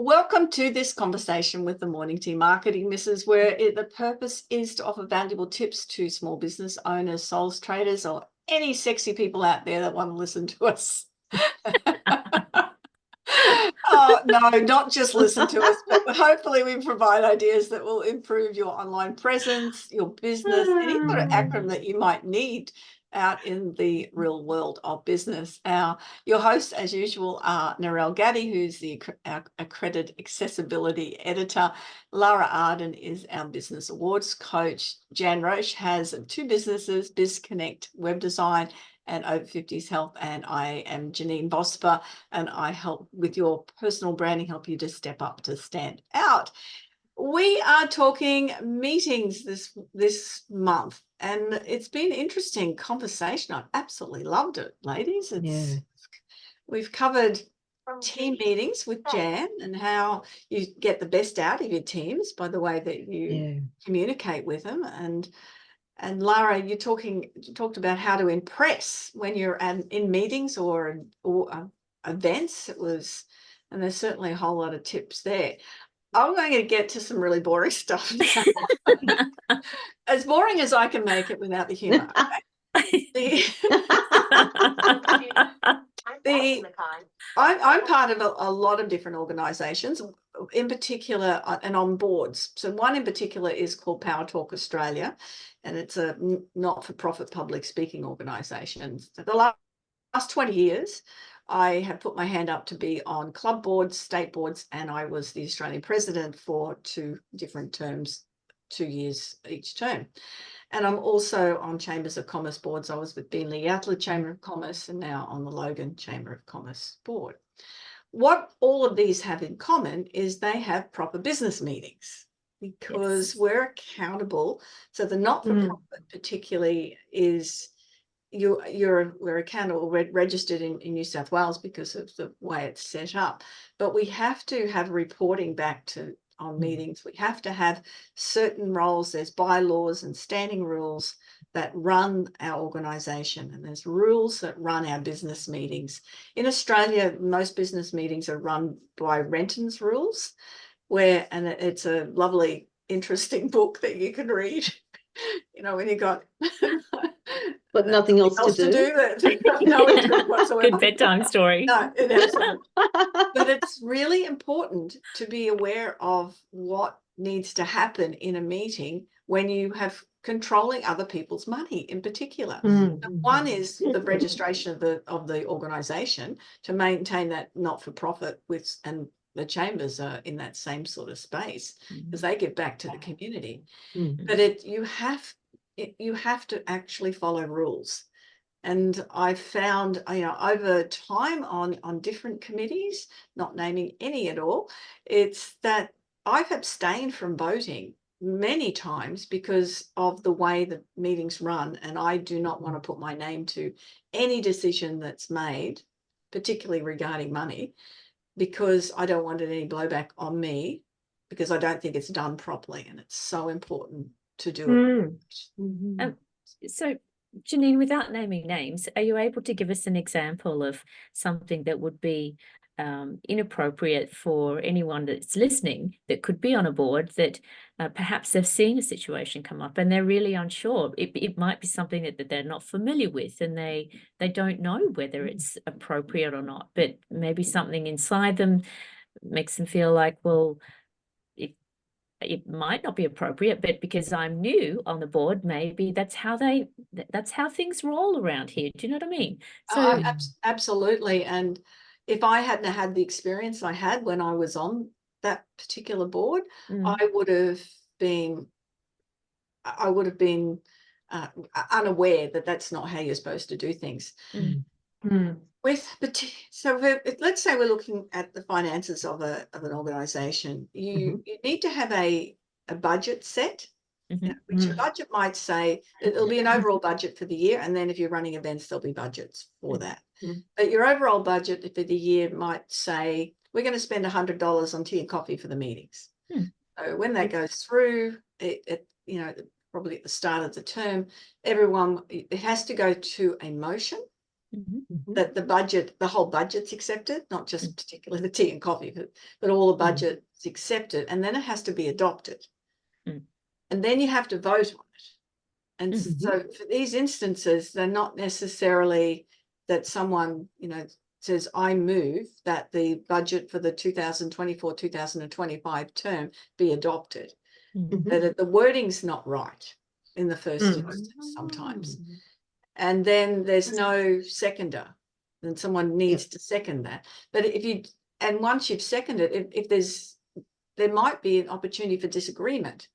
Welcome to this conversation with the Morning Tea Marketing Missus, where the purpose is to offer valuable tips to small business owners, soles traders, or any sexy people out there that want to listen to us. Oh, no, not just listen to us, but hopefully we provide ideas that will improve your online presence, your business, any sort of acronym that you might need out in the real world of business. Your hosts, as usual, are Narelle Gaddy, who's our accredited accessibility editor. Lara Arden is our business awards coach. Jan Roche has 2 businesses, BizConnect Web Design and Over 50s Health, and I am Janeen Bosper, and I help with your personal branding, help you to step up to stand out. We are talking meetings this month, and it's been an interesting conversation. I've absolutely loved it, ladies. We've covered team meetings with Jan and how you get the best out of your teams by the way that you communicate with them. And Lara, you talked about how to impress when you're in meetings or events. And there's certainly a whole lot of tips there. I'm going to get to some really boring stuff. As boring as I can make it without the humour. I'm part of a lot of different organisations, in particular, and on boards. So one in particular is called Power Talk Australia, and it's a not-for-profit public speaking organisation. So the last 20 years, I have put my hand up to be on club boards, state boards, and I was the Australian president for 2 different terms, 2 years each term. And I'm also on Chambers of Commerce boards. I was with Beenleigh Yatala Chamber of Commerce and now on the Logan Chamber of Commerce board. What all of these have in common is they have proper business meetings because we're accountable. So the not-for-profit particularly is we're accountable, we're registered in New South Wales because of the way it's set up. But we have to have reporting back on meetings. We have to have certain roles. There's bylaws and standing rules that run our organisation, and there's rules that run our business meetings. In Australia, most business meetings are run by Renton's rules, and it's a lovely, interesting book that you can read. When you got but nothing else to do. No interest whatsoever. Good bedtime story. No, it isn't. But it's really important to be aware of what needs to happen in a meeting when you have controlling other people's money in particular. One is the registration of the organisation to maintain that not-for-profit and the chambers are in that same sort of space because they give back to the community. But you have to actually follow rules. And I've found, over time on different committees, not naming any at all, it's that I've abstained from voting many times because of the way the meetings run. And I do not want to put my name to any decision that's made, particularly regarding money, because I don't want any blowback on me, because I don't think it's done properly. And it's so important to do it. So, Janeen, without naming names, are you able to give us an example of something that would be inappropriate for anyone that's listening that could be on a board that perhaps they've seen a situation come up and they're really unsure? It might be something that they're not familiar with and they don't know whether it's appropriate or not, but maybe something inside them makes them feel like, well, it might not be appropriate, but because I'm new on the board, maybe that's how things roll around here. Do you know what I mean? So absolutely. And if I hadn't had the experience I had when I was on that particular board, I would have been unaware that that's not how you're supposed to do things. So let's say we're looking at the finances of an organisation. You need to have a budget set, which a budget might say it'll be an overall budget for the year, and then if you're running events, there'll be budgets for that. But your overall budget for the year might say we're going to spend $100 on tea and coffee for the meetings. So when that goes through, probably at the start of the term, it has to go to a motion. that the whole budget's accepted, not just particularly the tea and coffee, but all the budget's accepted, and then it has to be adopted. And then you have to vote on it. And so for these instances, they're not necessarily that someone, says, I move that the budget for the 2024-2025 term be adopted. That the wording's not right in the first instance sometimes. And then there's no seconder. Then someone needs to second that. But once you've seconded, there might be an opportunity for disagreement.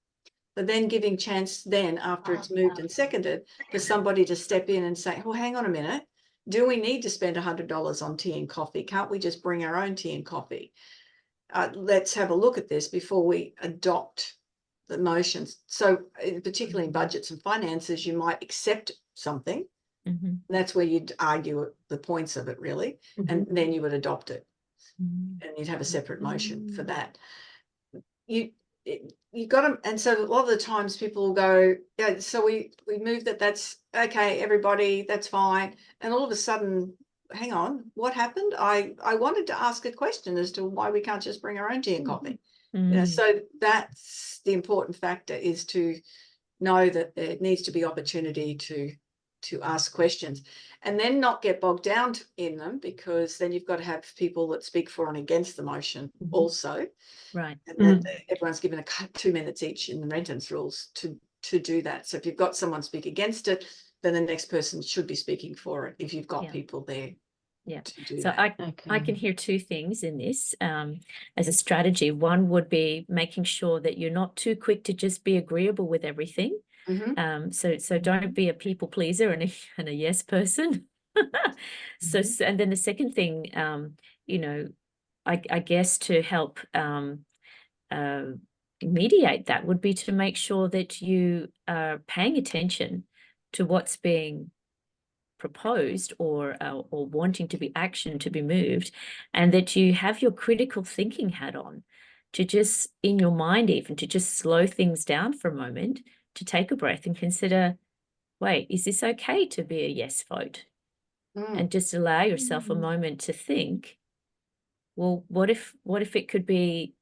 But then giving chance then after it's moved and seconded for somebody to step in and say, well, hang on a minute. Do we need to spend $100 on tea and coffee? Can't we just bring our own tea and coffee? Let's have a look at this before we adopt the motions. So particularly in budgets and finances, you might accept something. That's where you'd argue the points of it, really. And then you would adopt it. And you'd have a separate motion for that. You got to, and so a lot of the times people will go, yeah, so we move that's okay, everybody, that's fine. And all of a sudden, hang on, what happened? I wanted to ask a question as to why we can't just bring our own tea and coffee. So that's the important factor, is to know that there needs to be opportunity to ask questions, and then not get bogged down in them, because then you've got to have people that speak for and against the motion also. Right. And then everyone's given 2 minutes each in the Renton's rules to do that. So if you've got someone speak against it, then the next person should be speaking for it, if you've got people there. Yeah. To do so that. I can hear two things in this as a strategy. One would be making sure that you're not too quick to just be agreeable with everything. So don't be a people pleaser and a yes person. So and then the second thing, I guess to help mediate that would be to make sure that you are paying attention to what's being proposed or wanting to be action to be moved, and that you have your critical thinking hat on, to just in your mind even to just slow things down for a moment, to take a breath and consider, wait, is this okay to be a yes vote? And just allow yourself a moment to think, well, what if it could be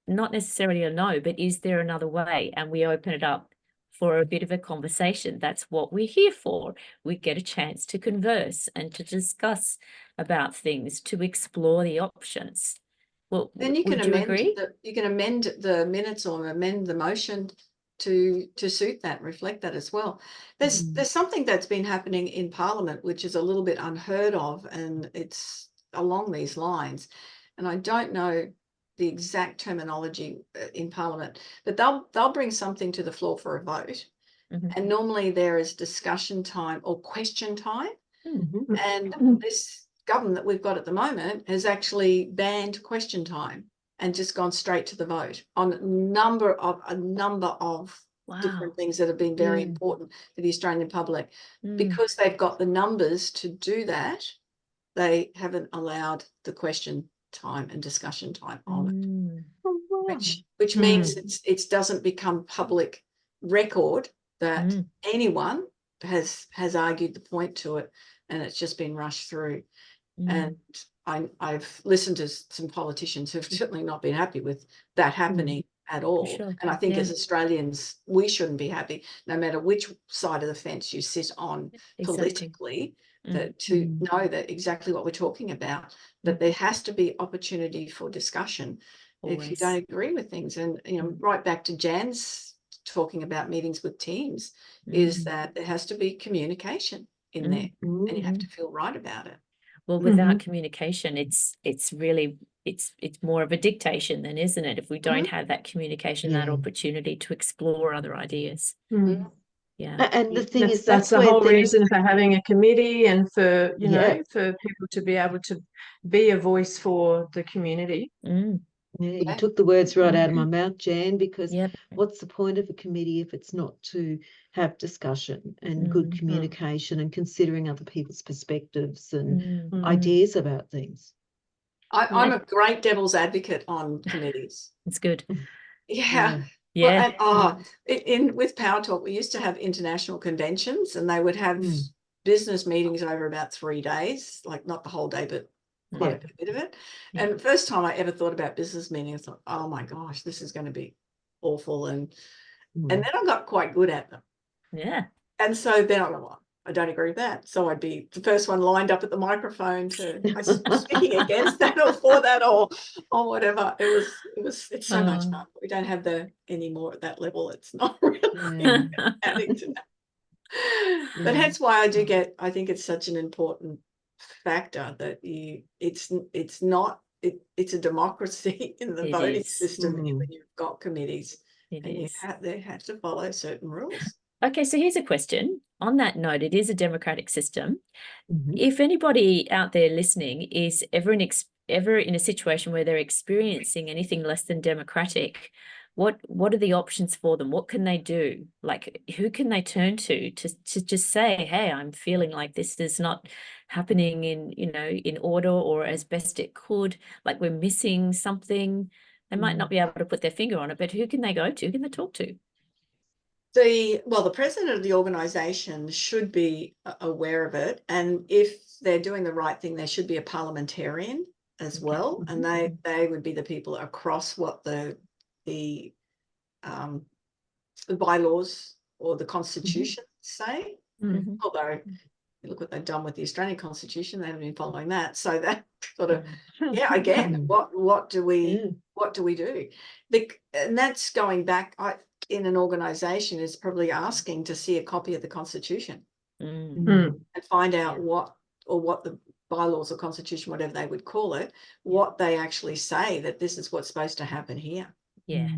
not necessarily a no, but is there another way? And we open it up for a bit of a conversation. That's what we're here for. We get a chance to converse and to discuss about things, to explore the options. Well, then you can agree? You can amend the minutes or amend the motion to suit that, reflect that as well. There's something that's been happening in Parliament which is a little bit unheard of, and it's along these lines. And I don't know the exact terminology in Parliament, but they'll bring something to the floor for a vote, and normally there is discussion time or question time, and this government that we've got at the moment has actually banned question time and just gone straight to the vote on a number of different things that have been very important for the Australian public. Because they've got the numbers to do that, they haven't allowed the question time and discussion time on it, which means it doesn't become public record that anyone has argued the point to it, and it's just been rushed through. And I've listened to some politicians who've certainly not been happy with that happening at all. Sure. And I think as Australians, we shouldn't be happy, no matter which side of the fence you sit on politically, to know that exactly what we're talking about, that there has to be opportunity for discussion. Always. If you don't agree with things. And, right back to Jan's talking about meetings with teams, is that there has to be communication in there, and you have to feel right about it. Well, without communication, it's really it's more of a dictation then, isn't it? If we don't have that communication, that opportunity to explore other ideas. Yeah. And the thing is, that's the whole reason for having a committee, and for, for people to be able to be a voice for the community. You took the words right out of my mouth, Jan, because what's the point of a committee if it's not to have discussion and good communication and considering other people's perspectives and ideas about things? I'm a great devil's advocate on committees. It's good. Yeah. Well, and with Power Talk, we used to have international conventions, and they would have business meetings over about 3 days, like not the whole day, but quite a bit of it. Yeah. And the first time I ever thought about business meetings, I thought, oh my gosh, this is going to be awful. And then I got quite good at them. Yeah. And so then I went, well, I don't agree with that. So I'd be the first one lined up at the microphone to speaking against that or for that or whatever. It's so much fun. We don't have anymore at that level. It's not really adding to that. But hence why I think it's such an important factor that it's a democracy in the voting system when you've got committees they have to follow certain rules. Okay, so here's a question. On that note, it is a democratic system. If anybody out there listening is ever in a situation where they're experiencing anything less than democratic, what are the options for them? What can they do? Like, who can they turn to just say, hey, I'm feeling like this is not happening in order or as best it could, like we're missing something. They might not be able to put their finger on it, but who can they go to? Who can they talk to? The president of the organisation should be aware of it, and if they're doing the right thing, there should be a parliamentarian as well, and they would be the people across what the bylaws or the constitution say. Although you look what they've done with the Australian Constitution, they haven't been following that. So that sort of again, what do we do? And that's going back. In an organisation is probably asking to see a copy of the Constitution and find out what the bylaws or Constitution, whatever they would call it, what they actually say that this is what's supposed to happen here. Yeah.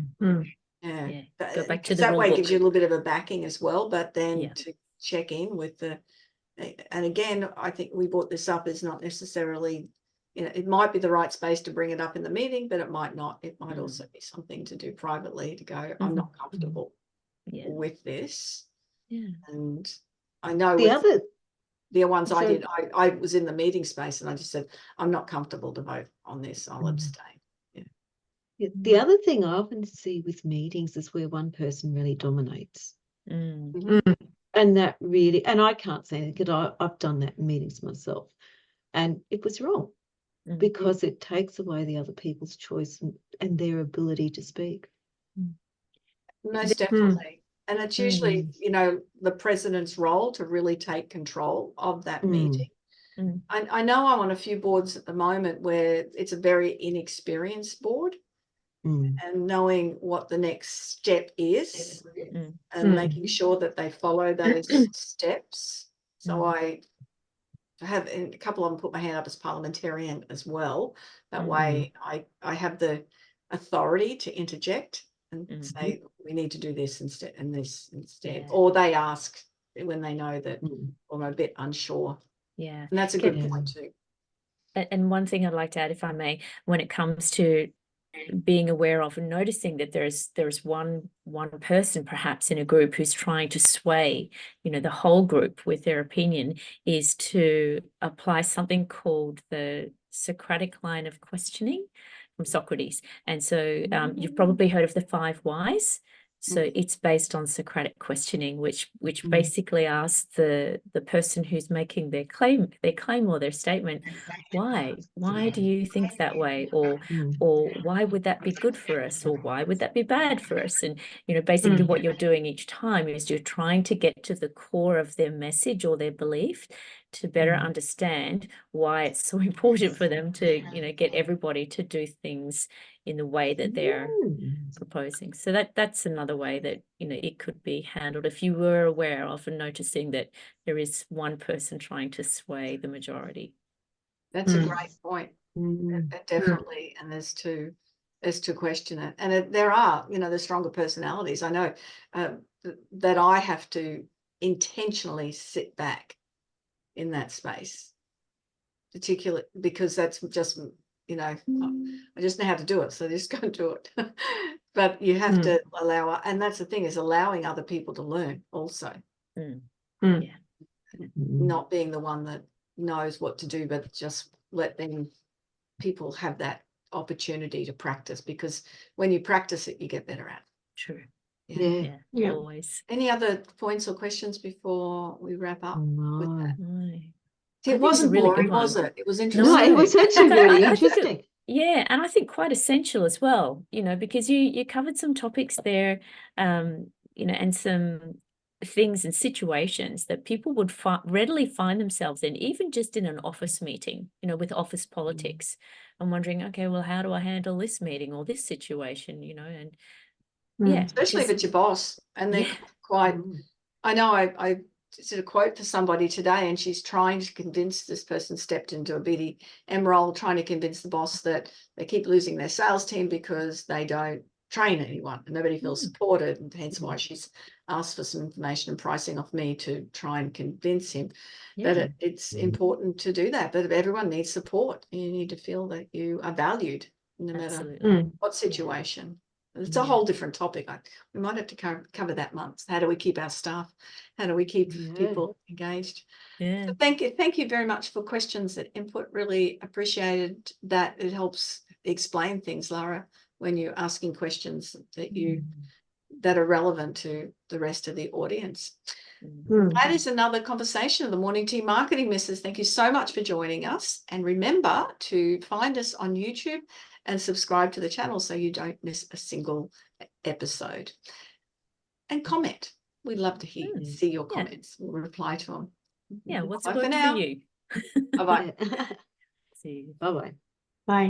Yeah. Go back to the that rule way book. It gives you a little bit of a backing as well, but then to check in with and again, I think we brought this up is not necessarily, it might be the right space to bring it up in the meeting, but it might not. It might also be something to do privately to go, I'm not comfortable with this. And I know the ones I did, I was in the meeting space and I just said, I'm not comfortable to vote on this. I'll abstain. The other thing I often see with meetings is where one person really dominates. And that really, and I can't say anything because I've done that in meetings myself. And it was wrong because it takes away the other people's choice and their ability to speak. Most definitely. And it's usually, the president's role to really take control of that meeting. I know I'm on a few boards at the moment where it's a very inexperienced board. And knowing what the next step is and making sure that they follow those steps. So I have a couple of them put my hand up as parliamentarian as well. That way I have the authority to interject and say, we need to do this instead and this instead. Or they ask when they know that I'm a bit unsure. Yeah. And that's a good point too. And one thing I'd like to add, if I may, when it comes to being aware of and noticing that there's one person perhaps in a group who's trying to sway the whole group with their opinion, is to apply something called the Socratic line of questioning from Socrates. And so you've probably heard of the 5 whys. So it's based on Socratic questioning, which basically asks the person who's making their claim or their statement, why do you think that way, or why would that be good for us, or why would that be bad for us? And basically what you're doing each time is you're trying to get to the core of their message or their belief to better understand why it's so important for them to get everybody to do things in the way that they're proposing. So that's another way that it could be handled if you were aware of and noticing that there is one person trying to sway the majority. That's a great point. Definitely. And there's to question it. And there are the stronger personalities. I know that I have to intentionally sit back in that space, particularly because that's just I just know how to do it, so just go do it. But you have to allow, and that's the thing, is allowing other people to learn also. Not being the one that knows what to do, but just let people have that opportunity to practice, because when you practice it, you get better at it. True. Yeah. Yeah. Always. Any other points or questions before we wrap up with No. that? No. It think it's a wasn't really good boring, was one. it? It was No, interesting. it was actually Look, I- really I think it- interesting. Yeah, and I think quite essential as well, you know, because you covered some topics there, you know, and some things and situations that people would readily find themselves in, even just in an office meeting, you know, with office politics. I'm wondering, okay, well, how do I handle this meeting or this situation, you know, and yeah, Especially if because- it's your boss and they're Yeah. quite, Mm. I know I did a quote for somebody today and she's trying to convince, this person stepped into a BDM role, trying to convince the boss that they keep losing their sales team because they don't train anyone and nobody feels supported, and hence why she's asked for some information and pricing off me to try and convince him that it's important to do that, but everyone needs support. You need to feel that you are valued no matter Absolutely. what situation. It's a Yeah. whole different topic. We might have to cover that month. How do we keep our staff? How do we keep people engaged? Yeah. So thank you very much for questions and input. Really appreciated that. It helps explain things, Lara, when you're asking questions that are relevant to the rest of the audience. That is another conversation of the Morning Tea Marketing Misses. Thank you so much for joining us. And remember to find us on YouTube and subscribe to the channel so you don't miss a single episode. And comment. We'd love to see your comments. We'll reply to them. Yeah, what's Bye for worked now. for you? Bye-bye. Yeah. See you. Bye-bye.